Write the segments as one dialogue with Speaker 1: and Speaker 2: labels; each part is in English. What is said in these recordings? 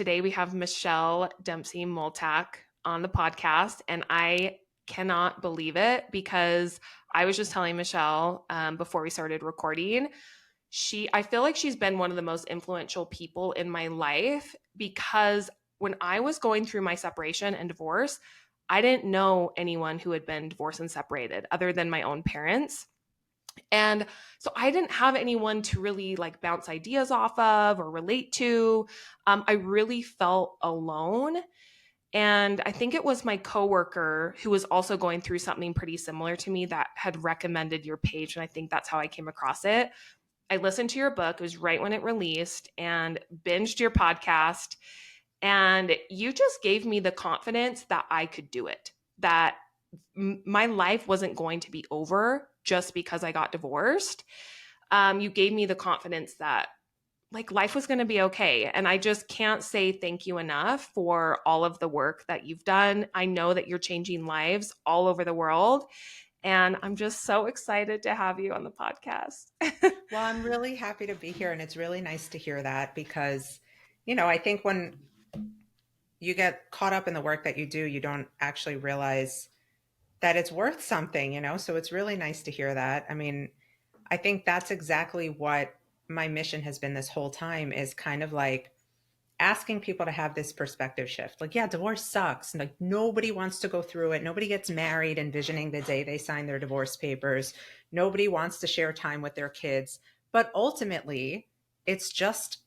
Speaker 1: today we have Michelle Dempsey Multack on the podcast, and I cannot believe it because I was just telling Michelle before we started recording, I feel like she's been one of the most influential people in my life because when I was going through my separation and divorce, I didn't know anyone who had been divorced and separated other than my own parents. And so I didn't have anyone to really like bounce ideas off of or relate to. I really felt alone. And I think it was my coworker who was also going through something pretty similar to me that had recommended your page. And I think that's how I came across it. I listened to your book. It was right when it released and binged your podcast. And you just gave me the confidence that I could do it, that my life wasn't going to be over just because I got divorced. You gave me the confidence that like life was going to be okay. And I just can't say thank you enough for all of the work that you've done. I know that you're changing lives all over the world. And I'm just so excited to have you on the podcast.
Speaker 2: Well, I'm really happy to be here, and it's really nice to hear that because, I think when you get caught up in the work that you do, you don't actually realize that it's worth something. So it's really nice to hear that. I mean, I think that's exactly what my mission has been this whole time is kind of like asking people to have this perspective shift. Like, yeah, divorce sucks. Like nobody wants to go through it. Nobody gets married envisioning the day they sign their divorce papers. Nobody wants to share time with their kids. But ultimately, it's just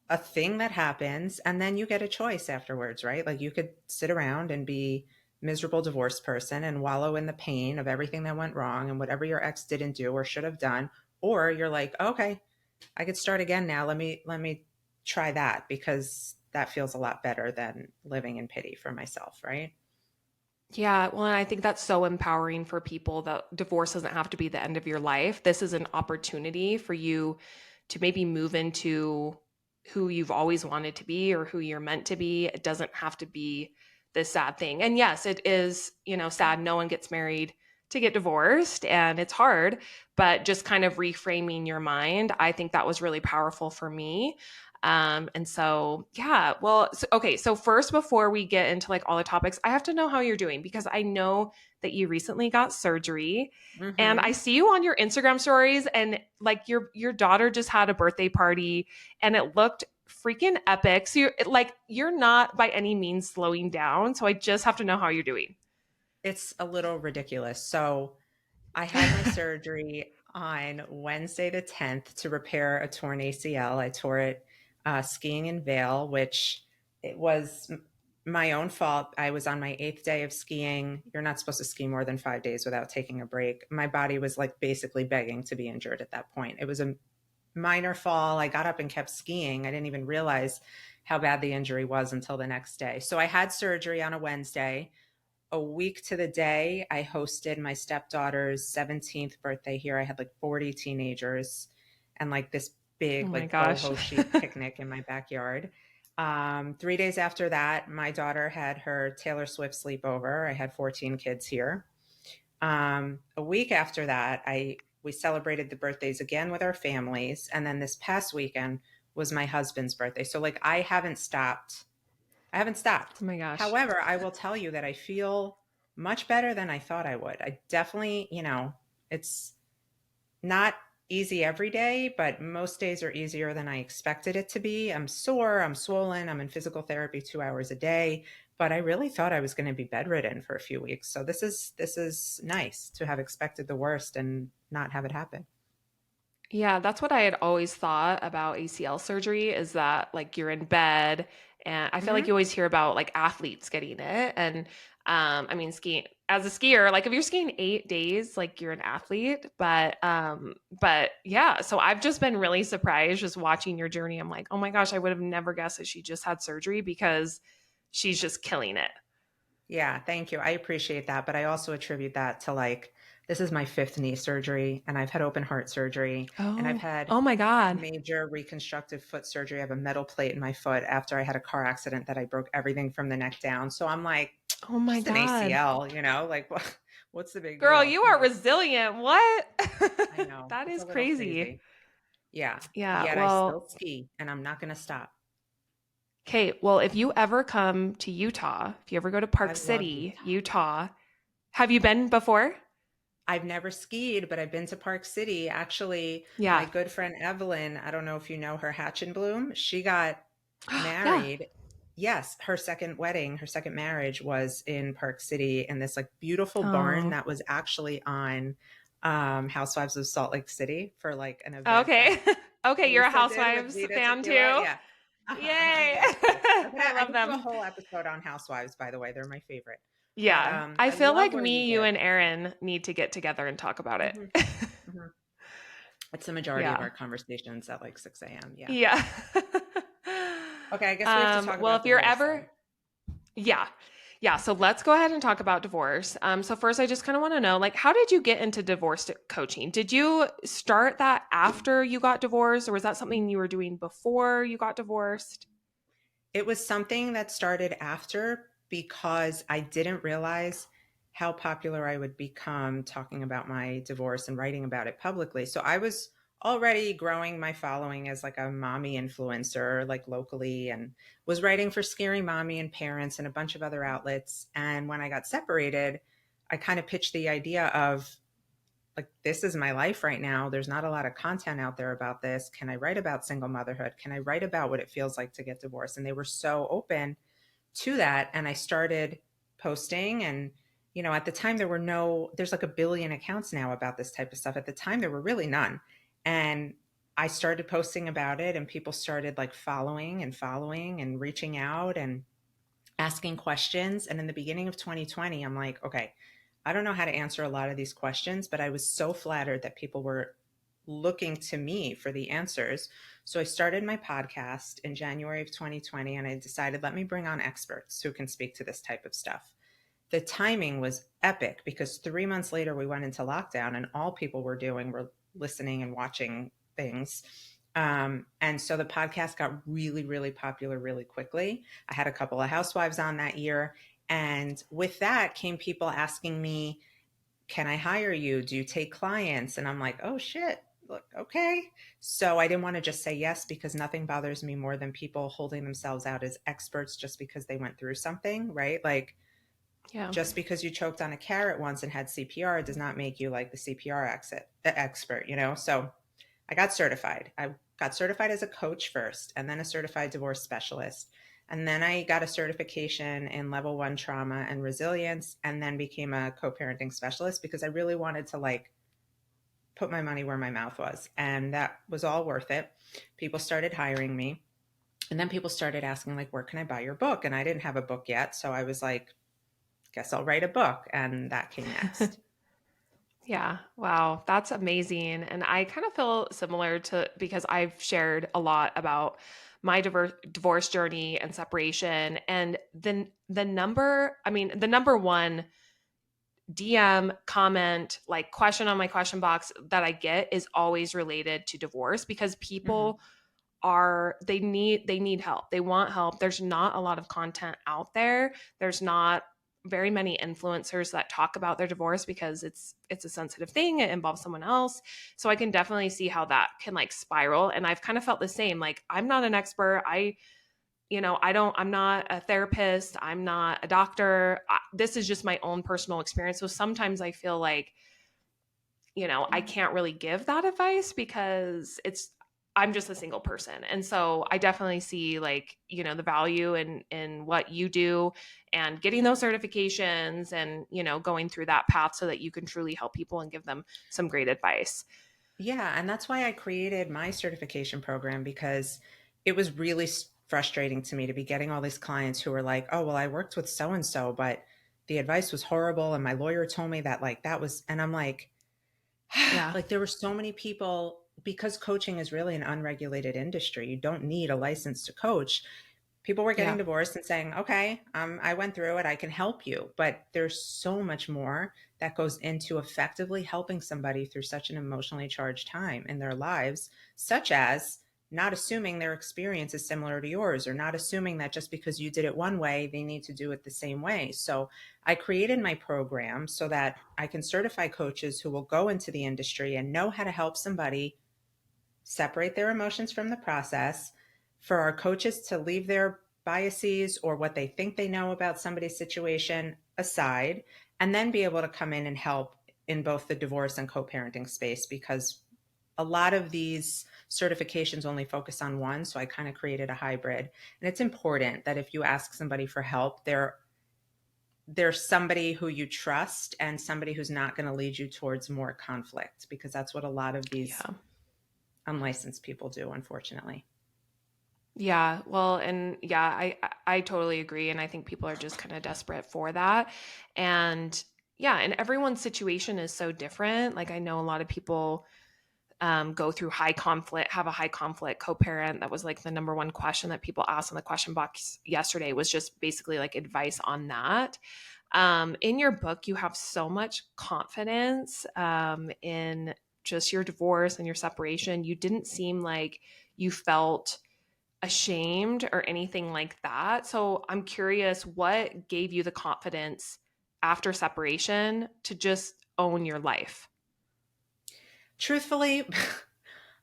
Speaker 2: a thing that happens and then you get a choice afterwards, right? Like you could sit around and be miserable divorced person and wallow in the pain of everything that went wrong and whatever your ex didn't do or should have done, or you're like, okay, I could start again now. Let me try that because that feels a lot better than living in pity for myself, right?
Speaker 1: Yeah, well, and I think that's so empowering for people that divorce doesn't have to be the end of your life. This is an opportunity for you to maybe move into who you've always wanted to be or who you're meant to be. It doesn't have to be this sad thing. And yes, it is, sad. No one gets married to get divorced and it's hard, but just kind of reframing your mind, I think that was really powerful for me. And so, yeah, well, okay. So first, before we get into like all the topics, I have to know how you're doing because I know that you recently got surgery and I
Speaker 2: Mm-hmm.
Speaker 1: see you on your Instagram stories and like your daughter just had a birthday party and it looked freaking epic. So you're not by any means slowing down. So I just have to know how you're doing.
Speaker 2: It's a little ridiculous. So I had my surgery on Wednesday the 10th to repair a torn ACL. I tore it skiing in Vail, which it was my own fault. I was on my 8th day of skiing. You're not supposed to ski more than 5 days without taking a break. My body was like basically begging to be injured at that point. It was a minor fall. I got up and kept skiing. I didn't even realize how bad the injury was until the next day. So I had surgery on a Wednesday. A week to the day, I hosted my stepdaughter's 17th birthday here. I had like 40 teenagers and like this
Speaker 1: Oh
Speaker 2: big,
Speaker 1: my
Speaker 2: like
Speaker 1: gosh.
Speaker 2: boho chic picnic in my backyard. 3 days after that, my daughter had her Taylor Swift sleepover. I had 14 kids here. A week after that, we celebrated the birthdays again with our families, and then this past weekend was my husband's birthday. So like I haven't stopped. I haven't stopped.
Speaker 1: Oh my gosh.
Speaker 2: However, I will tell you that I feel much better than I thought I would. I definitely, it's not easy every day, but most days are easier than I expected it to be. I'm sore, I'm swollen, I'm in physical therapy 2 hours a day, but I really thought I was going to be bedridden for a few weeks. So this is nice to have expected the worst and not have it happen.
Speaker 1: Yeah, that's what I had always thought about ACL surgery is that like you're in bed and I feel like
Speaker 2: Hmm.
Speaker 1: you always hear about like athletes getting it. And I mean skiing as a skier, like if you're skiing 8 days, like you're an athlete. But yeah, so I've just been really surprised just watching your journey. I'm like, oh my gosh, I would have never guessed that she just had surgery because she's just killing it.
Speaker 2: Yeah, thank you. I appreciate that. But I also attribute that to like, this is my fifth knee surgery, and I've had open heart surgery, and I've
Speaker 1: Oh,
Speaker 2: had
Speaker 1: oh my God.
Speaker 2: major reconstructive foot surgery. I have a metal plate in my foot after I had a car accident that I broke everything from the neck down. So I'm like,
Speaker 1: Oh my
Speaker 2: just an
Speaker 1: God.
Speaker 2: ACL, like what's the big
Speaker 1: Girl,
Speaker 2: deal?
Speaker 1: you are resilient. What?
Speaker 2: I know
Speaker 1: That
Speaker 2: it's a
Speaker 1: is
Speaker 2: little
Speaker 1: crazy.
Speaker 2: crazy. Yeah.
Speaker 1: Yeah,
Speaker 2: Yet I
Speaker 1: well,
Speaker 2: still ski, and I'm not going to stop.
Speaker 1: Okay, well, if you ever come to Utah, if you ever go to
Speaker 2: I
Speaker 1: Park
Speaker 2: love
Speaker 1: City,
Speaker 2: Utah.
Speaker 1: Utah, have you been before?
Speaker 2: I've never skied, but I've been to Park City. Actually, my
Speaker 1: Yeah.
Speaker 2: good friend Evelyn, I don't know if you know her, Hatch and Bloom, she got
Speaker 1: Yeah.
Speaker 2: married. Yes, her second wedding, her second marriage was in Park City in this like beautiful barn
Speaker 1: Oh,
Speaker 2: that was actually on Housewives of Salt Lake City for like an event that
Speaker 1: okay. Okay, you're a
Speaker 2: Lisa did with
Speaker 1: Housewives
Speaker 2: Vita
Speaker 1: fan
Speaker 2: Tequila.
Speaker 1: too?
Speaker 2: Yeah.
Speaker 1: Yay.
Speaker 2: Yes, yes.
Speaker 1: I
Speaker 2: I
Speaker 1: love
Speaker 2: could do a
Speaker 1: them.
Speaker 2: whole episode on Housewives, by the way. They're my favorite. But
Speaker 1: Yeah. I
Speaker 2: I
Speaker 1: feel
Speaker 2: love
Speaker 1: like
Speaker 2: where you
Speaker 1: me, you,
Speaker 2: live.
Speaker 1: and Aaron need to get together and talk about it.
Speaker 2: Hmm. Hmm. It's the majority of
Speaker 1: Yeah.
Speaker 2: our conversations at like 6 a.m. Yeah.
Speaker 1: Yeah.
Speaker 2: Okay, I guess we have to talk
Speaker 1: Well,
Speaker 2: about
Speaker 1: if you're
Speaker 2: divorce
Speaker 1: ever,
Speaker 2: then.
Speaker 1: yeah. Yeah. So let's go ahead and talk about divorce. So first, I just kind of want to know, like, how did you get into divorce coaching? Did you start that after you got divorced, or was that something you were doing before you got divorced?
Speaker 2: It was something that started after because I didn't realize how popular I would become talking about my divorce and writing about it publicly. So I was already growing my following as like a mommy influencer, like locally, and was writing for Scary Mommy and Parents and a bunch of other outlets. And when I got separated, I kind of pitched the idea of like, this is my life right now. There's not a lot of content out there about this. Can I write about single motherhood? Can I write about what it feels like to get divorced? And they were so open to that. And I started posting. And, at the time, there's like a billion accounts now about this type of stuff. At the time, there were really none. And I started posting about it, and people started like following and reaching out and asking questions. And in the beginning of 2020, I'm like, okay, I don't know how to answer a lot of these questions, but I was so flattered that people were looking to me for the answers. So I started my podcast in January of 2020, and I decided, let me bring on experts who can speak to this type of stuff. The timing was epic because 3 months later, we went into lockdown, and all people were doing were listening and watching things. And so the podcast got really, really popular really quickly. I had a couple of housewives on that year. And with that came people asking me, can I hire you? Do you take clients? And I'm like, oh shit, look, okay. So I didn't want to just say yes because nothing bothers me more than people holding themselves out as experts just because they went through something, right? Like,
Speaker 1: Yeah.
Speaker 2: just because you choked on a carrot once and had CPR does not make you like the CPR expert. So I got certified. I got certified as a coach first, and then a certified divorce specialist. And then I got a certification in level one trauma and resilience, and then became a co parenting specialist because I really wanted to like put my money where my mouth was. And that was all worth it. People started hiring me. And then people started asking, like, where can I buy your book? And I didn't have a book yet. So I was like, guess I'll write a book. And that came next.
Speaker 1: Yeah. Wow. That's amazing. And I kind of feel similar to because I've shared a lot about my divorce journey and separation. And then the number one DM comment, like question on my question box that I get is always related to divorce because
Speaker 2: Mm-hmm.
Speaker 1: people they need help. They want help. There's not a lot of content out there. There's not very many influencers that talk about their divorce because it's a sensitive thing. It involves someone else. So I can definitely see how that can like spiral. And I've kind of felt the same. Like I'm not an expert. I'm not a therapist. I'm not a doctor. This is just my own personal experience. So sometimes I feel like I can't really give that advice because I'm just a single person. And so I definitely see like, the value in what you do and getting those certifications and, going through that path so that you can truly help people and give them some great advice.
Speaker 2: Yeah, and that's why I created my certification program because it was really frustrating to me to be getting all these clients who were like, "Oh, well, I worked with so and so, but the advice was horrible and my lawyer told me that like that was." And I'm like,
Speaker 1: Yeah.
Speaker 2: like there were so many people because coaching is really an unregulated industry. You don't need a license to coach. People were getting
Speaker 1: Yeah.
Speaker 2: divorced and saying, okay, I went through it, I can help you. But there's so much more that goes into effectively helping somebody through such an emotionally charged time in their lives, such as not assuming their experience is similar to yours, or not assuming that just because you did it one way, they need to do it the same way. So I created my program so that I can certify coaches who will go into the industry and know how to help somebody separate their emotions from the process, for our coaches to leave their biases or what they think they know about somebody's situation aside, and then be able to come in and help in both the divorce and co-parenting space, because a lot of these certifications only focus on one. So I kind of created a hybrid. And it's important that if you ask somebody for help, there's somebody who you trust and somebody who's not going to lead you towards more conflict, because that's what a lot of these
Speaker 1: Yeah.
Speaker 2: unlicensed people do, unfortunately.
Speaker 1: Yeah, well, and yeah, I totally agree, and I think people are just kind of desperate for that. And yeah, and everyone's situation is so different. Like I know a lot of people go through high conflict, have a high conflict co-parent. That was like the number one question that people asked in the question box yesterday, was just basically like advice on that. In your book, you have so much confidence in just your divorce and your separation. You didn't seem like you felt ashamed or anything like that. So I'm curious, what gave you the confidence after separation to just own your life?
Speaker 2: Truthfully,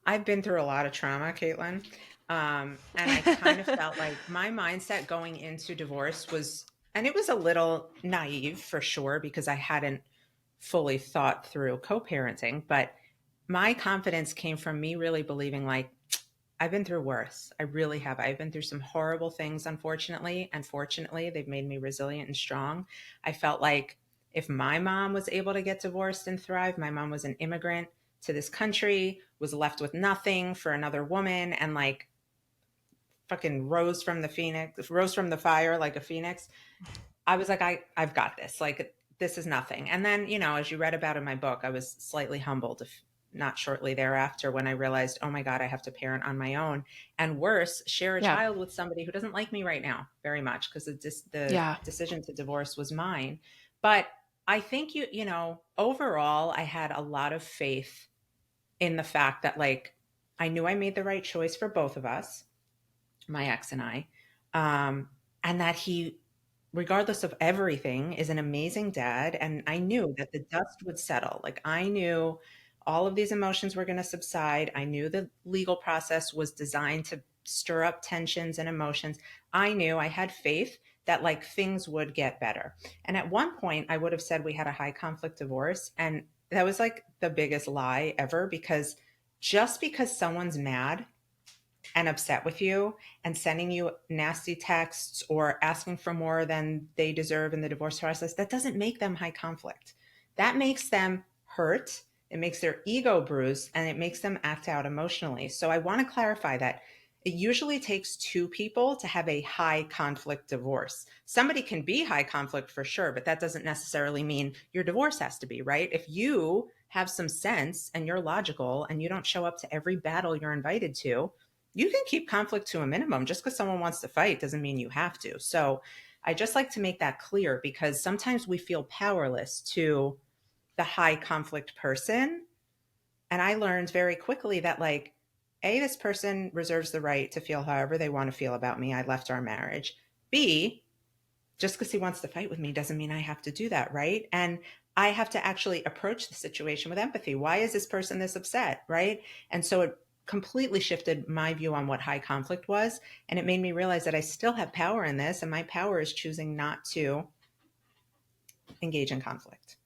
Speaker 2: I've been through a lot of trauma, Caitlin. And I kind of felt like my mindset going into divorce was, and it was a little naive for sure, because I hadn't fully thought through co parenting, but my confidence came from me really believing like, I've been through worse. I really have. I've been through some horrible things, unfortunately. And fortunately, they've made me resilient and strong. I felt like if my mom was able to get divorced and thrive, my mom was an immigrant to this country, was left with nothing for another woman, and like fucking rose from the fire like a phoenix. I was like, I've got this. Like, this is nothing. And then, as you read about in my book, I was slightly humbled, if not shortly thereafter, when I realized, oh my God, I have to parent on my own. And worse, share a
Speaker 1: Yeah.
Speaker 2: child with somebody who doesn't like me right now very much, because the
Speaker 1: Yeah.
Speaker 2: decision to divorce was mine. But I think, overall, I had a lot of faith in the fact that, like, I knew I made the right choice for both of us, my ex and I, um, and that he, regardless of everything, is an amazing dad. And I knew that the dust would settle. Like, I knew all of these emotions were going to subside. I knew the legal process was designed to stir up tensions and emotions. I knew, I had faith that like things would get better. And at one point, I would have said we had a high conflict divorce. And that was like the biggest lie ever, because just because someone's mad and upset with you and sending you nasty texts or asking for more than they deserve in the divorce process, that doesn't make them high conflict. That makes them hurt. It makes their ego bruise, and it makes them act out emotionally. So I want to clarify that it usually takes two people to have a high conflict divorce. Somebody can be high conflict for sure, but that doesn't necessarily mean your divorce has to be, right? If you have some sense and you're logical and you don't show up to every battle you're invited to, you can keep conflict to a minimum. Just because someone wants to fight doesn't mean you have to. So I just like to make that clear, because sometimes we feel powerless to the high conflict person. And I learned very quickly that, like, A, this person reserves the right to feel however they want to feel about me. I left our marriage. B, just because he wants to fight with me doesn't mean I have to do that, right? And I have to actually approach the situation with empathy. Why is this person this upset, right? And so it completely shifted my view on what high conflict was. And it made me realize that I still have power in this, and my power is choosing not to engage in conflict.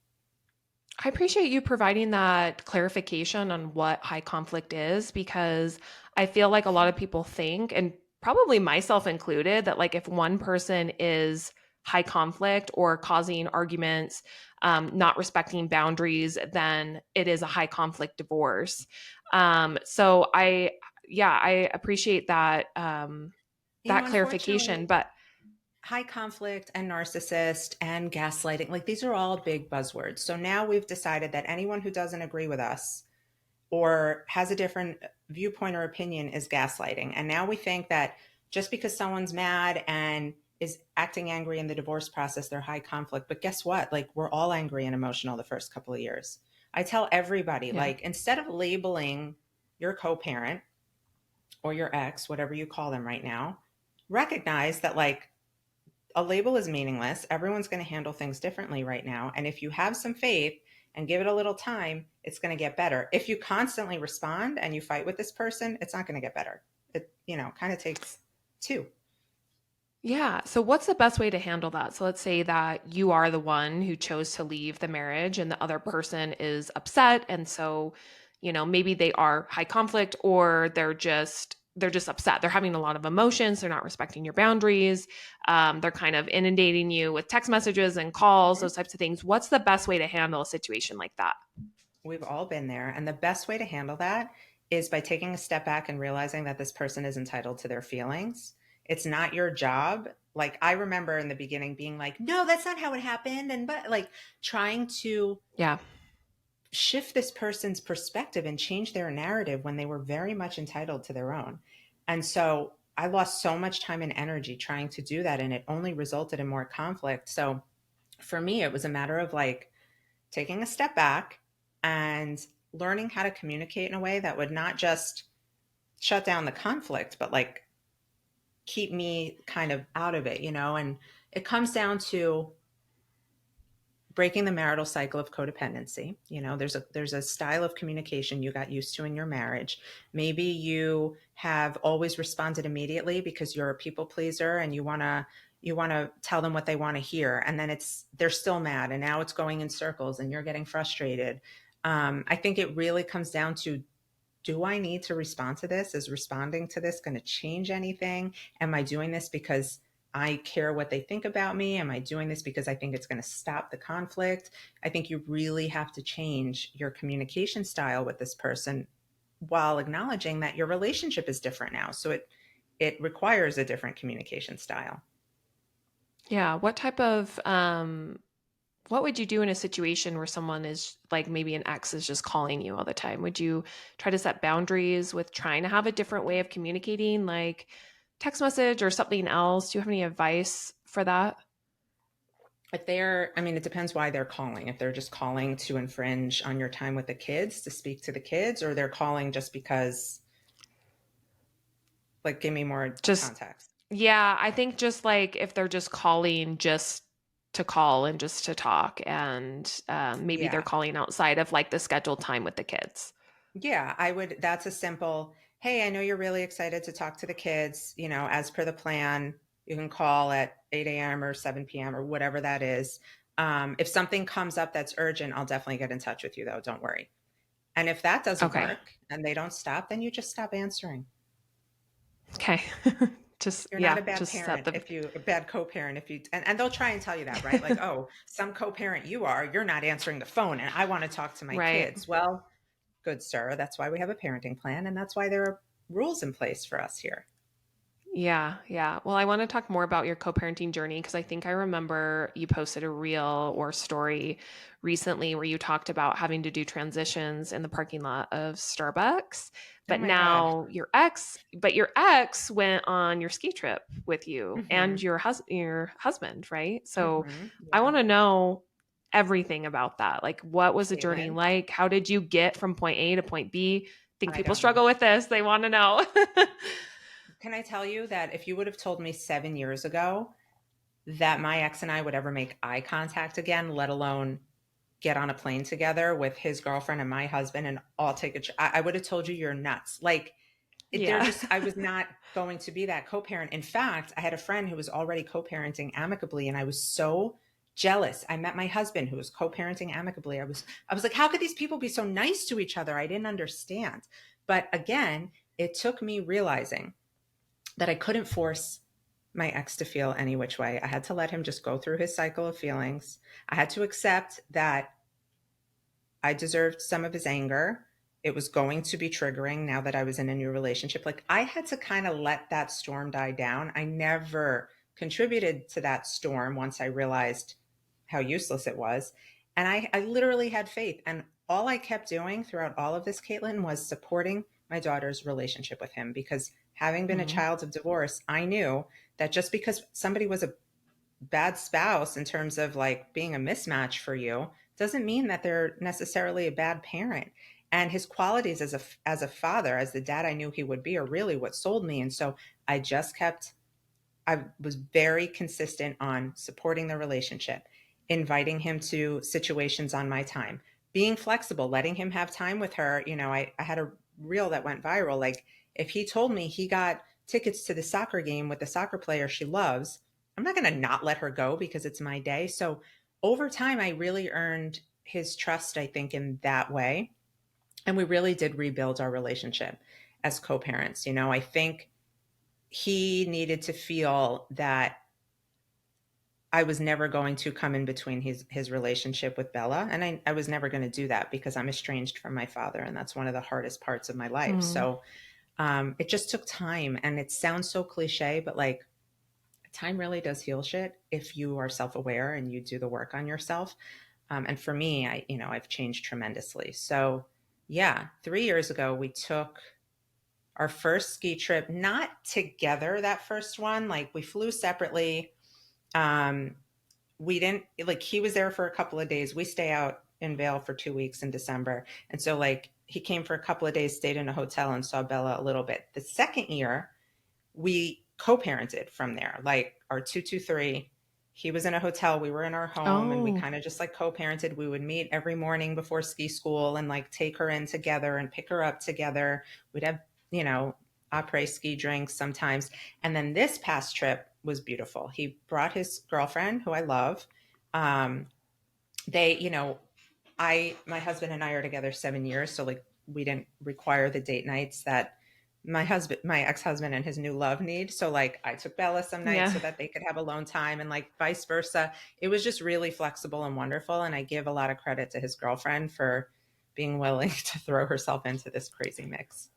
Speaker 1: I appreciate you providing that clarification on what high conflict is, because I feel like a lot of people think, and probably myself included, that like if one person is high conflict or causing arguments, not respecting boundaries, then it is a high conflict divorce. So yeah, I appreciate that that clarification.
Speaker 2: Unfortunately,
Speaker 1: But
Speaker 2: high conflict and narcissist and gaslighting, like, these are all big buzzwords. So now we've decided that anyone who doesn't agree with us or has a different viewpoint or opinion is gaslighting. And now we think that just because someone's mad and is acting angry in the divorce process, they're high conflict. But guess what? Like, we're all angry and emotional the first couple of years. I tell everybody,
Speaker 1: yeah.
Speaker 2: like, instead of labeling your co parent or your ex, whatever you call them right now, recognize that, like, a label is meaningless. Everyone's going to handle things differently right now. And if you have some faith and give it a little time, it's going to get better. If you constantly respond and you fight with this person, it's not going to get better. It, kind of takes two.
Speaker 1: Yeah. So, what's the best way to handle that? So, let's say that you are the one who chose to leave the marriage and the other person is upset. And so, maybe they are high conflict or they're just upset. They're having a lot of emotions. They're not respecting your boundaries. They're kind of inundating you with text messages and calls,
Speaker 2: Mhm.
Speaker 1: those types of things. What's the best way to handle a situation like that?
Speaker 2: We've all been there. And the best way to handle that is by taking a step back and realizing that this person is entitled to their feelings. It's not your job. Like I remember in the beginning being like, no, that's not how it happened. And but like trying to
Speaker 1: Yeah.
Speaker 2: shift this person's perspective and change their narrative when they were very much entitled to their own. And so I lost so much time and energy trying to do that. And it only resulted in more conflict. So for me, it was a matter of like taking a step back and learning how to communicate in a way that would not just shut down the conflict, but like keep me kind of out of it, you know? And it comes down to breaking the marital cycle of codependency. You know, there's a style of communication you got used to in your marriage. Maybe you have always responded immediately because you're a people pleaser and you want to tell them what they want to hear, and then they're still mad and now it's going in circles and you're getting frustrated. I think it really comes down to, do I need to respond to this? Is responding to this going to change anything? Am I doing this because I care what they think about me? Am I doing this because I think it's going to stop the conflict? I think you really have to change your communication style with this person while acknowledging that your relationship is different now. So it requires a different communication style.
Speaker 1: Yeah. What would you do in a situation where someone is like maybe an ex is just calling you all the time? Would you try to set boundaries with trying to have a different way of communicating, like text message or something else? Do you have any advice for that?
Speaker 2: If they're, I mean, it depends why they're calling. If they're just calling to infringe on your time with the kids, to speak to the kids, or they're calling just because, like, give me more
Speaker 1: Just,
Speaker 2: context.
Speaker 1: yeah, I think just like if they're just calling just to call and just to talk, and maybe they're
Speaker 2: Yeah.
Speaker 1: calling outside of like the scheduled time with the kids.
Speaker 2: Yeah, I would. That's a simple, hey, I know you're really excited to talk to the kids. You know, as per the plan, you can call at 8 a.m. or 7 p.m. or whatever that is. If something comes up that's urgent, I'll definitely get in touch with you, though. Don't worry. And if that doesn't
Speaker 1: Okay.
Speaker 2: work and they don't stop, then you just stop answering.
Speaker 1: Okay. Just,
Speaker 2: You're not
Speaker 1: yeah,
Speaker 2: a bad
Speaker 1: just set
Speaker 2: parent
Speaker 1: the,
Speaker 2: if you, a bad co-parent if you, and they'll try and tell you that, right? Like, oh, some co-parent you are, you're not answering the phone and I want to talk to my
Speaker 1: right.
Speaker 2: kids. Well, good sir, that's why we have a parenting plan and that's why there are rules in place for us here.
Speaker 1: Yeah, yeah. Well, I want to talk more about your co-parenting journey because I think I remember you posted a reel or story recently where you talked about having to do transitions in the parking lot of Starbucks.
Speaker 2: Oh
Speaker 1: But
Speaker 2: my God.
Speaker 1: now your ex went on your ski trip with you and
Speaker 2: Hmm.
Speaker 1: your husband, right? So I
Speaker 2: Yeah.
Speaker 1: want to know everything about that. Like, what was the journey
Speaker 2: Caitlin,
Speaker 1: like? How did you get from point A to point B? I think
Speaker 2: I
Speaker 1: people
Speaker 2: don't know.
Speaker 1: struggle with this. They want to know.
Speaker 2: Can I tell you that if you would have told me 7 years ago that my ex and I would ever make eye contact again, let alone get on a plane together with his girlfriend and my husband and all take I would have told you you're nuts. Like they're
Speaker 1: Yeah.
Speaker 2: just, I was not going to be that co-parent. In fact, I had a friend who was already co-parenting amicably and I was so jealous. I met my husband who was co-parenting amicably. I was like, how could these people be so nice to each other? I didn't understand. But again, it took me realizing that I couldn't force my ex to feel any which way. I had to let him just go through his cycle of feelings. I had to accept that I deserved some of his anger. It was going to be triggering now that I was in a new relationship. Like I had to kind of let that storm die down. I never contributed to that storm once I realized how useless it was. And I literally had faith. And all I kept doing throughout all of this, Caitlin, was supporting my daughter's relationship with him because having been a
Speaker 1: Mhm.
Speaker 2: child of divorce, I knew that just because somebody was a bad spouse in terms of like being a mismatch for you doesn't mean that they're necessarily a bad parent. And his qualities as a father, as the dad I knew he would be, are really what sold me. And so I just kept, I was very consistent on supporting the relationship, inviting him to situations on my time, being flexible, letting him have time with her. You know, I had a reel that went viral. Like if he told me he got tickets to the soccer game with the soccer player she loves, I'm not going to not let her go because it's my day. So over time, I really earned his trust, I think, in that way. And we really did rebuild our relationship as co parents. I think he needed to feel that I was never going to come in between his relationship with Bella. And I was never going to do that because I'm estranged from my father. And that's one of the hardest parts of my life.
Speaker 1: Mm.
Speaker 2: So it just took time. And it sounds so cliche, but like time really does heal shit if you are self aware and you do the work on yourself. And for me, I've changed tremendously. So yeah, 3 years ago, we took our first ski trip, not together that first one. Like we flew separately. Um, we didn't like he was there for a couple of days. We stay out in Vail for 2 weeks in December. And so like he came for a couple of days, stayed in a hotel and saw Bella a little bit. The second year, we co-parented from there. Like our 223, he was in a hotel, we were in our home, and we
Speaker 1: Oh,
Speaker 2: kind of just like co-parented. We would meet every morning before ski school and like take her in together and pick her up together. We'd have, après ski drinks sometimes. And then this past trip was beautiful. He brought his girlfriend, who I love. Um, they, my husband and I are together 7 years, so like we didn't require the date nights that my ex-husband and his new love need. So like I took Bella some nights
Speaker 1: yeah.
Speaker 2: so that they could have alone time and like vice versa. It was just really flexible and wonderful. And I give a lot of credit to his girlfriend for being willing to throw herself into this crazy mix.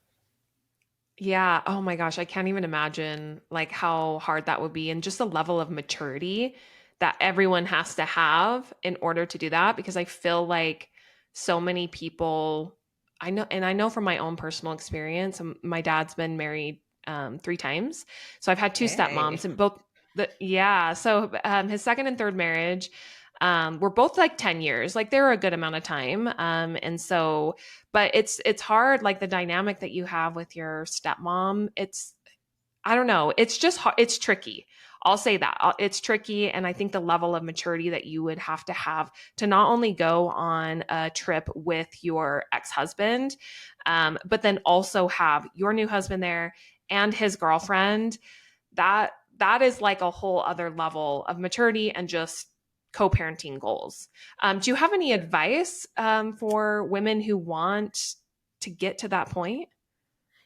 Speaker 1: Yeah. Oh my gosh. I can't even imagine like how hard that would be and just the level of maturity that everyone has to have in order to do that. Because I feel like so many people, I know, and I know from my own personal experience, my dad's been married 3 times. So I've had two
Speaker 2: Hey.
Speaker 1: stepmoms and both yeah. So his second and third marriage, were both like 10 years, like they were a good amount of time. And so, but it's hard, like the dynamic that you have with your stepmom. It's I don't know, it's just it's tricky. I'll say that it's tricky, and I think the level of maturity that you would have to not only go on a trip with your ex-husband, but then also have your new husband there and his girlfriend. That is like a whole other level of maturity and just co-parenting goals. Do you have any advice for women who want to get to that point?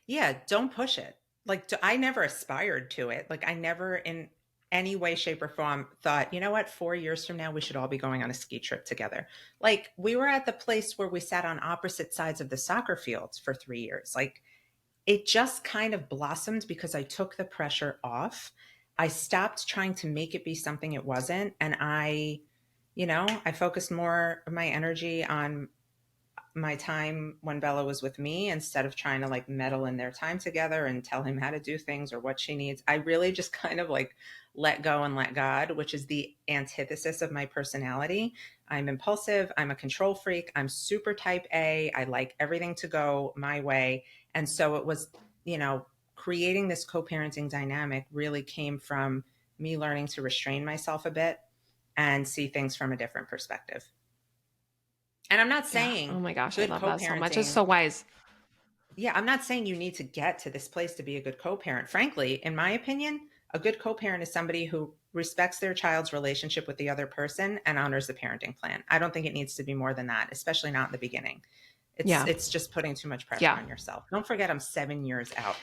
Speaker 2: Yeah, don't push it. Like, I never aspired to it. Like, I never in any way, shape, or form thought, you know what, 4 years from now, we should all be going on a ski trip together. Like, we were at the place where we sat on opposite sides of the soccer fields for 3 years. Like, it just kind of blossomed because I took the pressure off. I stopped trying to make it be something it wasn't. And I focused more of my energy on my time when Bella was with me instead of trying to like meddle in their time together and tell him how to do things or what she needs. I really just kind of like let go and let God, which is the antithesis of my personality. I'm impulsive, I'm a control freak, I'm super type A. I like everything to go my way. And so it was, creating this co-parenting dynamic really came from me learning to restrain myself a bit and see things from a different perspective. And I'm not
Speaker 1: Yeah. Oh
Speaker 2: saying
Speaker 1: my gosh, I
Speaker 2: good
Speaker 1: love that so much. It's
Speaker 2: co-parenting.
Speaker 1: so wise.
Speaker 2: Yeah, I'm not saying you need to get to this place to be a good co-parent. Frankly, in my opinion, a good co-parent is somebody who respects their child's relationship with the other person and honors the parenting plan. I don't think it needs to be more than that, especially not in the beginning. It's
Speaker 1: Yeah.
Speaker 2: it's just putting too much pressure
Speaker 1: Yeah.
Speaker 2: on yourself. Don't forget I'm 7 years out.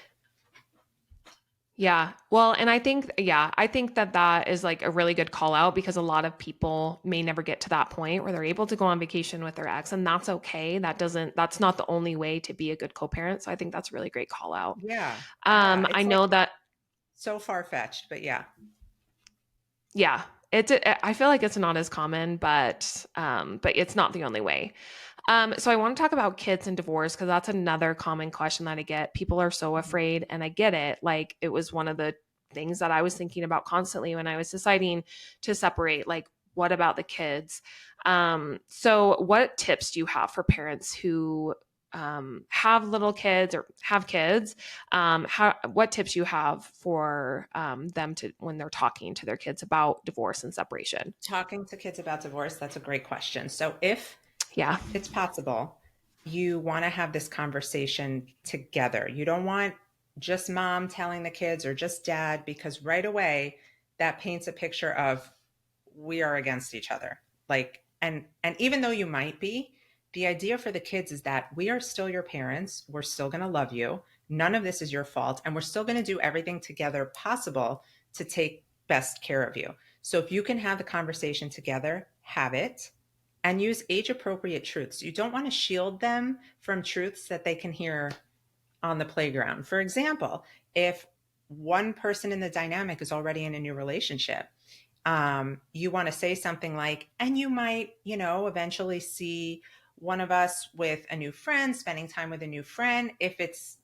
Speaker 1: Yeah. Well, and I think that that is like a really good call out because a lot of people may never get to that point where they're able to go on vacation with their ex, and that's okay. That's not the only way to be a good co-parent. So I think that's a really great call out.
Speaker 2: Yeah. Yeah.
Speaker 1: I
Speaker 2: It's like
Speaker 1: know that,
Speaker 2: so far-fetched, but yeah.
Speaker 1: yeah, I feel like it's not as common, but it's not the only way. So I want to talk about kids and divorce because that's another common question that I get. People are so
Speaker 2: Mhm.
Speaker 1: afraid, and I get it. Like it was one of the things that I was thinking about constantly when I was deciding to separate. Like, what about the kids? So what tips do you have for parents who have little kids or have kids? What tips you have for them to when they're talking to their kids about divorce and separation?
Speaker 2: Talking to kids about divorce, that's a great question. So if
Speaker 1: Yeah.
Speaker 2: it's possible, you want to have this conversation together. You don't want just mom telling the kids or just dad, because right away that paints a picture of we are against each other. Like, and even though you might be, the idea for the kids is that we are still your parents. We're still going to love you. None of this is your fault. And we're still going to do everything together possible to take best care of you. So if you can have the conversation together, have it, and use age appropriate truths. You don't want to shield them from truths that they can hear on the playground. For example, if one person in the dynamic is already in a new relationship, you want to say something like, and you might, eventually see one of us with a new friend, spending time with a new friend. If it's,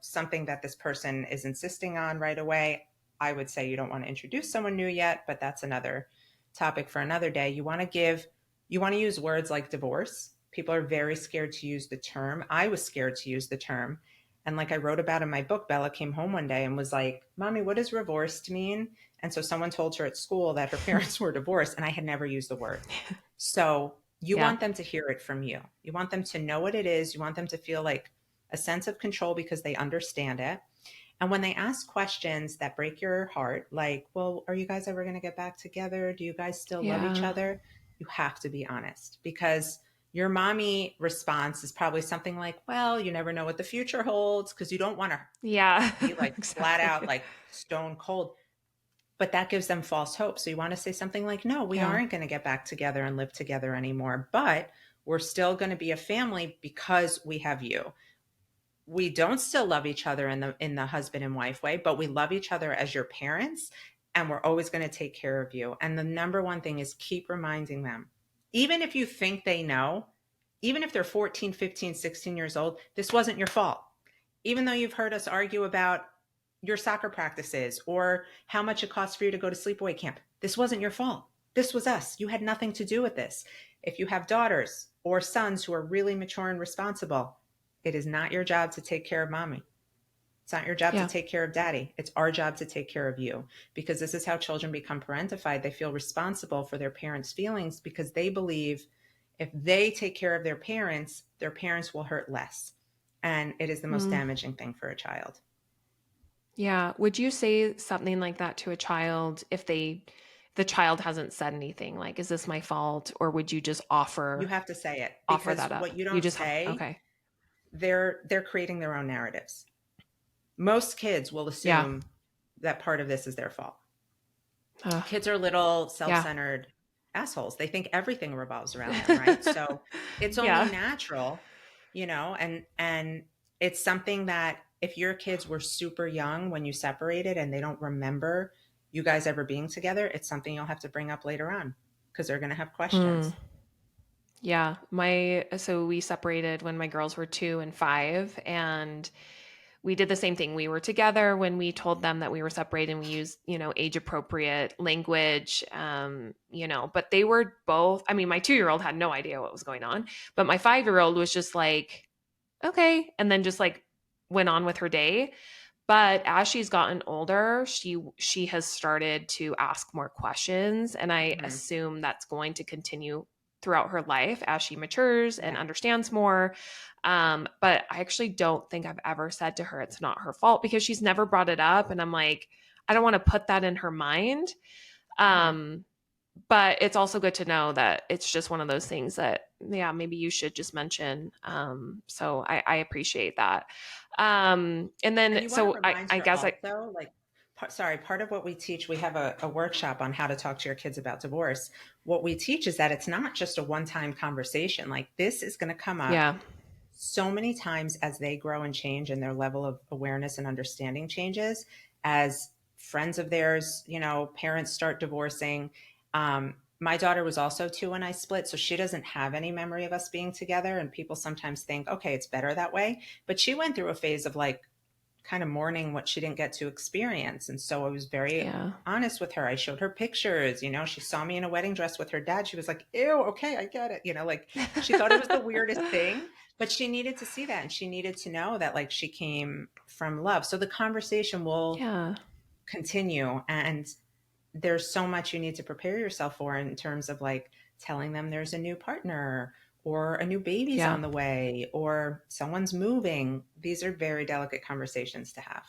Speaker 2: something that this person is insisting on right away, I would say you don't want to introduce someone new yet, but that's another topic for another day. You want to use words like divorce. People are very scared to use the term. I was scared to use the term. And like I wrote about in my book, Bella came home one day and was like, Mommy, what does divorced mean? And so someone told her at school that her parents were divorced, and I had never used the word. So you
Speaker 1: Yeah.
Speaker 2: want them to hear it from you. You want them to know what it is. You want them to feel like a sense of control because they understand it. And when they ask questions that break your heart, like, well, are you guys ever going to get back together? Do you guys still love each
Speaker 1: Yeah.
Speaker 2: other? You have to be honest, because your mommy response is probably something like, well, you never know what the future holds, because you don't want to
Speaker 1: Yeah.
Speaker 2: be like flat out,
Speaker 1: Exactly.
Speaker 2: like stone cold. But that gives them false hope. So you want to say something like, no, we
Speaker 1: Yeah.
Speaker 2: aren't going to get back together and live together anymore, but we're still going to be a family because we have you. We don't still love each other in the husband and wife way, but we love each other as your parents, and we're always going to take care of you. And the number one thing is keep reminding them. Even if you think they know, even if they're 14, 15, 16 years old, this wasn't your fault. Even though you've heard us argue about your soccer practices or how much it costs for you to go to sleepaway camp, this wasn't your fault. This was us. You had nothing to do with this. If you have daughters or sons who are really mature and responsible, it is not your job to take care of mommy. It's not your job to
Speaker 1: Yeah.
Speaker 2: take care of daddy. It's our job to take care of you, because this is how children become parentified. They feel responsible for their parents' feelings because they believe if they take care of their parents will hurt less. And it is the most
Speaker 1: Mm.
Speaker 2: damaging thing for a child.
Speaker 1: Yeah. Would you say something like that to a child if the child hasn't said anything like, is this my fault? Or would you just
Speaker 2: You
Speaker 1: offer
Speaker 2: have to say it,
Speaker 1: offer
Speaker 2: because
Speaker 1: that up?
Speaker 2: what you
Speaker 1: You
Speaker 2: don't
Speaker 1: just have
Speaker 2: say,
Speaker 1: okay.
Speaker 2: they're creating their own narratives. Most kids will
Speaker 1: Yeah.
Speaker 2: assume that part of this is their fault.
Speaker 1: Uh,
Speaker 2: Kids are little
Speaker 1: yeah.
Speaker 2: self-centered assholes. They think everything revolves around them, right? So it's only
Speaker 1: Yeah.
Speaker 2: natural, and it's something that if your kids were super young when you separated and they don't remember you guys ever being together, it's something you'll have to bring up later on because they're going to have
Speaker 1: Hmm.
Speaker 2: questions.
Speaker 1: Yeah. So we separated when my girls were 2 and 5, and we did the same thing. We were together when we told them that we were separated, and we used, age appropriate language, but they were both, I mean, my 2-year-old had no idea what was going on, but my 5-year-old was just like, okay. And then just like went on with her day. But as she's gotten older, she has started to ask more questions, and I
Speaker 2: Hmm.
Speaker 1: assume that's going to continue throughout her life as she matures and
Speaker 2: Yeah.
Speaker 1: understands more. But I actually don't think I've ever said to her it's not her fault, because she's never brought it up, and I'm like, I don't want to put that in her mind.
Speaker 2: Hmm.
Speaker 1: Um, but it's also good to know that it's just one of those things that, yeah, maybe you should just mention. So I appreciate that. And
Speaker 2: And
Speaker 1: then
Speaker 2: you want to
Speaker 1: so
Speaker 2: remind
Speaker 1: I
Speaker 2: her
Speaker 1: guess I
Speaker 2: also, like, part of what we teach, we have a workshop on how to talk to your kids about divorce. What we teach is that it's not just a one-time conversation. Like, this is going to come up
Speaker 1: yeah.
Speaker 2: so many times as they grow and change and their level of awareness and understanding changes, as friends of theirs, parents start divorcing. My daughter was also 2 when I split, so she doesn't have any memory of us being together. And people sometimes think, okay, it's better that way. But she went through a phase of like kind of mourning what she didn't get to experience. And so I was very
Speaker 1: Yeah.
Speaker 2: honest with her. I showed her pictures. She saw me in a wedding dress with her dad. She was like, ew, okay, I get it. Like she thought it was the weirdest thing, but she needed to see that. And she needed to know that like she came from love. So the conversation will
Speaker 1: Yeah.
Speaker 2: continue. And there's so much you need to prepare yourself for in terms of like telling them there's a new partner, or a new baby's
Speaker 1: Yeah.
Speaker 2: on the way, or someone's moving. These are very delicate conversations to have.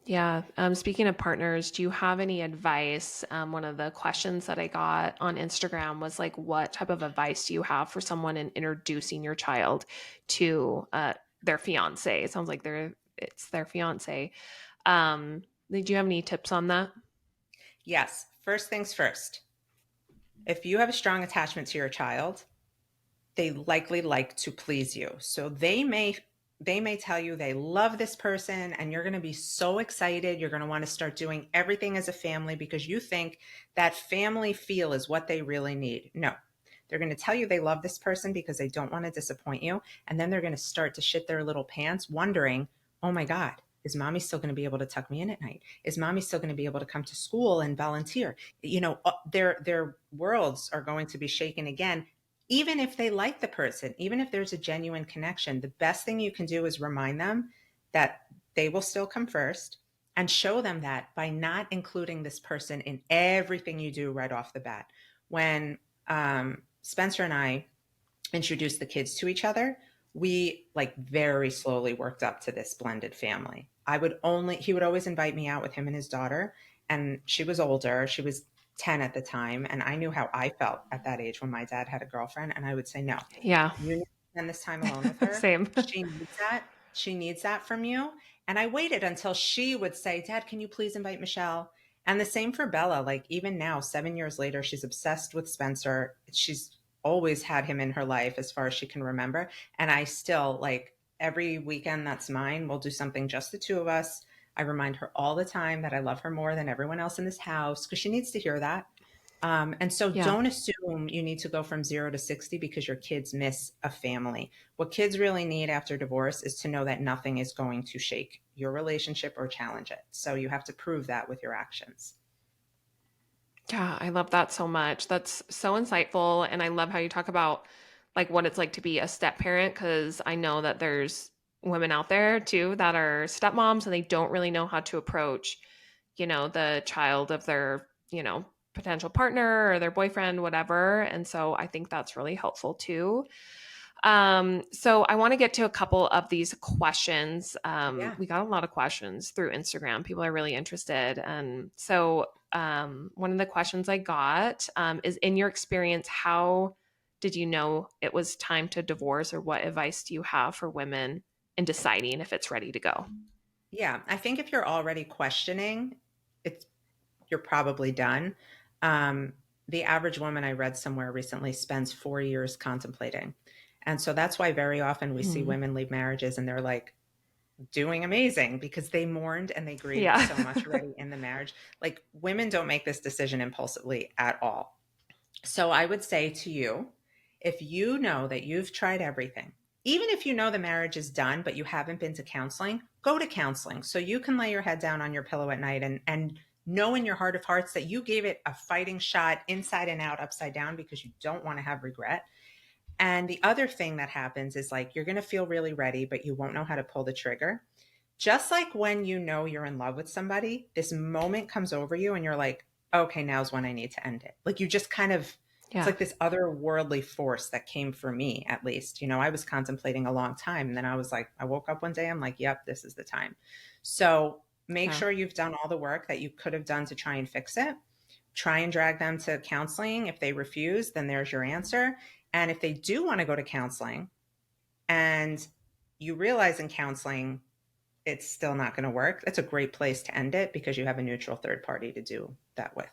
Speaker 1: Yeah. Speaking of partners, do you have any advice? One of the questions that I got on Instagram was like, what type of advice do you have for someone in introducing your child to their fiance? It sounds like it's their fiance. Do you have any tips on that?
Speaker 2: Yes, first things first. If you have a strong attachment to your child, they likely like to please you. So they may tell you they love this person and you're going to be so excited. You're going to want to start doing everything as a family because you think that family feel is what they really need. No. They're going to tell you they love this person because they don't want to disappoint you, and then they're going to start to shit their little pants wondering, "Oh my god, is mommy still going to be able to tuck me in at night? Is mommy still going to be able to come to school and volunteer?" Their worlds are going to be shaken again. Even if they like the person, even if there's a genuine connection, the best thing you can do is remind them that they will still come first, and show them that by not including this person in everything you do right off the bat. When Spencer and I introduced the kids to each other, we like very slowly worked up to this blended family. He would always invite me out with him and his daughter, and she was older. She was 10 at the time, and I knew how I felt at that age when my dad had a girlfriend, and I would say, "No,
Speaker 1: Yeah.
Speaker 2: you need to spend this time alone with her.
Speaker 1: Same.
Speaker 2: She needs that. She needs that from you." And I waited until she would say, "Dad, can you please invite Michelle?" And the same for Bella. Like, even now, 7 years later, she's obsessed with Spencer. She's always had him in her life as far as she can remember. And I still, like, every weekend that's mine, we'll do something just the two of us. I remind her all the time that I love her more than everyone else in this house because she needs to hear that. And so
Speaker 1: Yeah.
Speaker 2: don't assume you need to go from 0 to 60 because your kids miss a family. What kids really need after divorce is to know that nothing is going to shake your relationship or challenge it. So you have to prove that with your actions.
Speaker 1: Yeah, I love that so much. That's so insightful. And I love how you talk about like what it's like to be a step parent because I know that there's women out there too that are stepmoms and they don't really know how to approach, the child of their, potential partner or their boyfriend, whatever. And so I think that's really helpful too. So I want to get to a couple of these questions.
Speaker 2: Yeah.
Speaker 1: We got a lot of questions through Instagram. People are really interested. And so one of the questions I got is in your experience, how did you know it was time to divorce, or what advice do you have for women in deciding if it's ready to go?
Speaker 2: Yeah. I think if you're already questioning, it's you're probably done. Um, the average woman I read somewhere recently spends 4 years contemplating. And so that's why very often we see
Speaker 1: Mm.
Speaker 2: women leave marriages and they're like doing amazing because they mourned and they grieved
Speaker 1: Yeah.
Speaker 2: so much already in the marriage. Like, women don't make this decision impulsively at all. So I would say to you, if you know that you've tried everything, even if you know the marriage is done, but you haven't been to counseling, go to counseling so you can lay your head down on your pillow at night and know in your heart of hearts that you gave it a fighting shot inside and out, upside down, because you don't want to have regret. And the other thing that happens is, like, you're going to feel really ready, but you won't know how to pull the trigger. Just like when you know you're in love with somebody, this moment comes over you and you're like, okay, now's when I need to end it. Like, you just kind of, it's
Speaker 1: Yeah.
Speaker 2: like this otherworldly force that came for me, at least. I was contemplating a long time. And then I was like, I woke up one day, I'm like, yep, this is the time. So make
Speaker 1: Yeah.
Speaker 2: sure you've done all the work that you could have done to try and fix it. Try and drag them to counseling. If they refuse, then there's your answer. And if they do want to go to counseling and you realize in counseling it's still not going to work, that's a great place to end it because you have a neutral third party to do that with.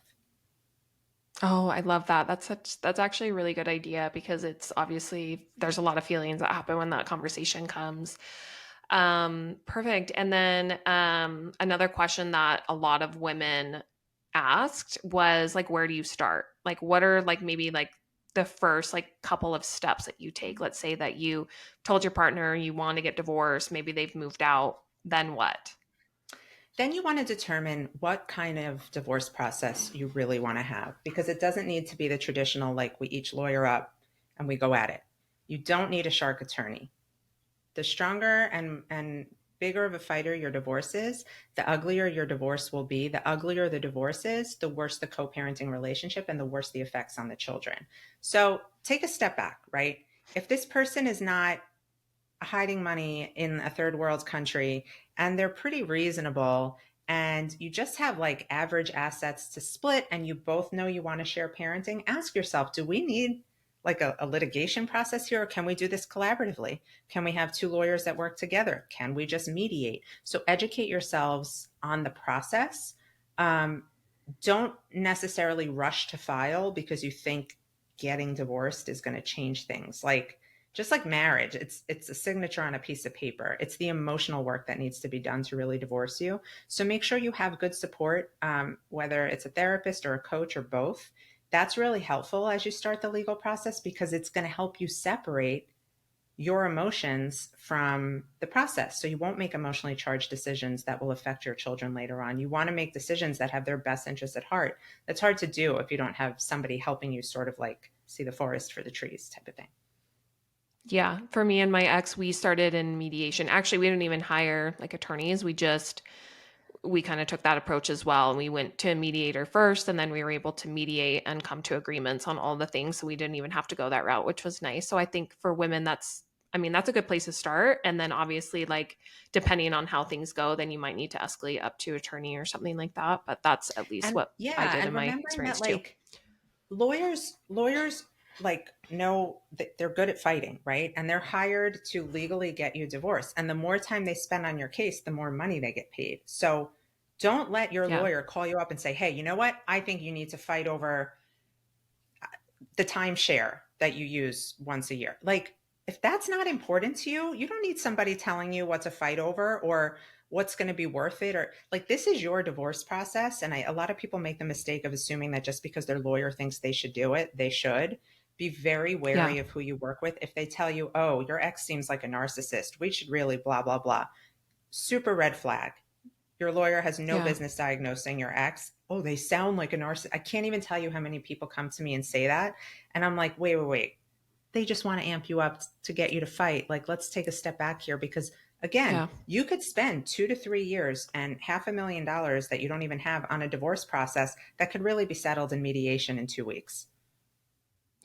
Speaker 1: Oh, I love that. That's actually a really good idea because it's obviously there's a lot of feelings that happen when that conversation comes. Perfect. And then another question that a lot of women asked was like, where do you start? Like, what are like maybe like the first like couple of steps that you take? Let's say that you told your partner you want to get divorced, maybe they've moved out, then what?
Speaker 2: Then you want to determine what kind of divorce process you really want to have, because it doesn't need to be the traditional, like, we each lawyer up and we go at it. You don't need a shark attorney. The stronger and bigger of a fighter your divorce is, the uglier your divorce will be. The uglier the divorce is, the worse the co-parenting relationship and the worse the effects on the children. So take a step back, right? if this person is not hiding money in a third world country and they're pretty reasonable and you just have like average assets to split and you both know you want to share parenting, ask yourself, do we need like a litigation process here, or can we do this collaboratively? Can we have two lawyers that work together? Can we just mediate? So educate yourselves on the process. um, don't necessarily rush to file because you think getting divorced is going to change things. Like, just like marriage, it's a signature on a piece of paper. It's the emotional work that needs to be done to really divorce you. So make sure you have good support, whether it's a therapist or a coach or both. That's really helpful as you start the legal process, because it's going to help you separate your emotions from the process. So you won't make emotionally charged decisions that will affect your children later on. You want to make decisions that have their best interests at heart. That's hard to do if you don't have somebody helping you sort of like see the forest for the trees type of thing.
Speaker 1: Yeah, for me and my ex, we started in mediation. Actually, we didn't even hire like attorneys. We kind of took that approach as well. And we went to a mediator first, and then we were able to mediate and come to agreements on all the things. So we didn't even have to go that route, which was nice. So I think for women, I mean, that's a good place to start. And then obviously, like, depending on how things go, then you might need to escalate up to attorney or something like that. But that's at least
Speaker 2: And
Speaker 1: what I
Speaker 2: yeah,
Speaker 1: did
Speaker 2: and
Speaker 1: in my
Speaker 2: remembering that
Speaker 1: experience too.
Speaker 2: like lawyers like know that they're good at fighting, right? And they're hired to legally get you divorced. And the more time they spend on your case, the more money they get paid. So don't let your
Speaker 1: Yeah.
Speaker 2: lawyer call you up and say, hey, you know what? I think you need to fight over the timeshare that you use once a year. Like, if that's not important to you, you don't need somebody telling you what to fight over or what's going to be worth it. Or like, this is your divorce process. And a lot of people make the mistake of assuming that just because their lawyer thinks they should do it, they should. Be very
Speaker 1: Yeah.
Speaker 2: wary of who you work with. If they tell you, oh, your ex seems like a narcissist, we should really blah, blah, blah. Super red flag. Your lawyer has no
Speaker 1: Yeah.
Speaker 2: business diagnosing your ex. Oh, they sound like a narcissist. I can't even tell you how many people come to me and say that. And I'm like, wait, wait, wait. They just want to amp you up to get you to fight. Like, let's take a step back here, because again,
Speaker 1: Yeah.
Speaker 2: you could spend 2 to 3 years and $500,000 that you don't even have on a divorce process that could really be settled in mediation in 2 weeks.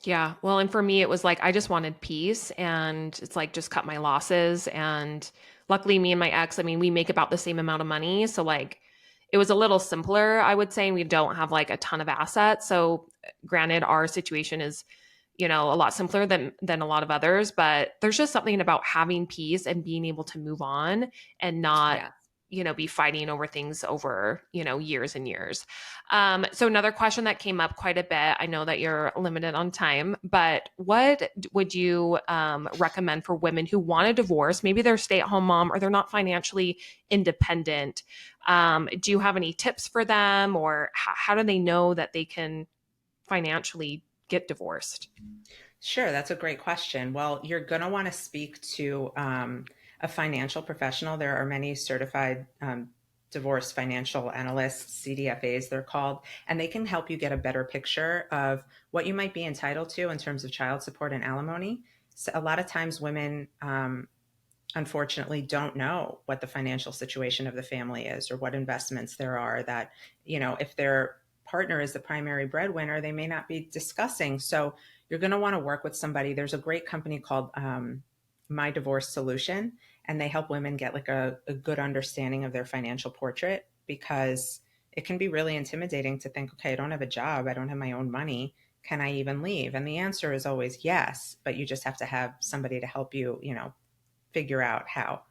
Speaker 1: Yeah. Well, and for me, it was like I just wanted peace, and it's like just cut my losses. And luckily, me and my ex, I mean, we make about the same amount of money. So, like, it was a little simpler, I would say. We don't have like a ton of assets. So, granted, our situation is, a lot simpler than a lot of others, but there's just something about having peace and being able to move on and not
Speaker 2: Yeah.
Speaker 1: be fighting over things over years and years. So another question that came up quite a bit, I know that you're limited on time, but what would you recommend for women who want a divorce? Maybe they're a stay-at-home mom or they're not financially independent. Do you have any tips for them, or how do they know that they can financially get divorced?
Speaker 2: Sure, that's a great question. Well, you're going to want to speak to a financial professional. There are many certified divorce financial analysts, CDFAs, they're called, and they can help you get a better picture of what you might be entitled to in terms of child support and alimony. So a lot of times, women unfortunately don't know what the financial situation of the family is or what investments there are that, if their partner is the primary breadwinner, they may not be discussing. So you're going to want to work with somebody. There's a great company called My Divorce Solution, and they help women get like a good understanding of their financial portrait, because it can be really intimidating to think, okay, I don't have a job, I don't have my own money, can I even leave? And the answer is always yes, but you just have to have somebody to help you, figure out how.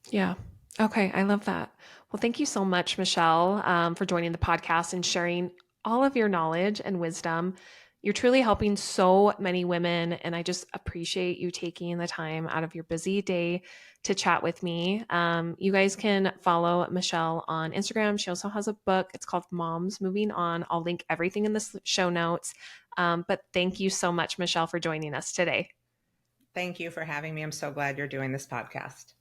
Speaker 1: Yeah. Okay. I love that. Well, thank you so much, Michelle, for joining the podcast and sharing all of your knowledge and wisdom. You're truly helping so many women, and I just appreciate you taking the time out of your busy day to chat with me. You guys can follow Michelle on Instagram. She also has a book. It's called Moms Moving On. I'll link everything in the show notes. But thank you so much, Michelle, for joining us today.
Speaker 2: Thank you for having me. I'm so glad you're doing this podcast.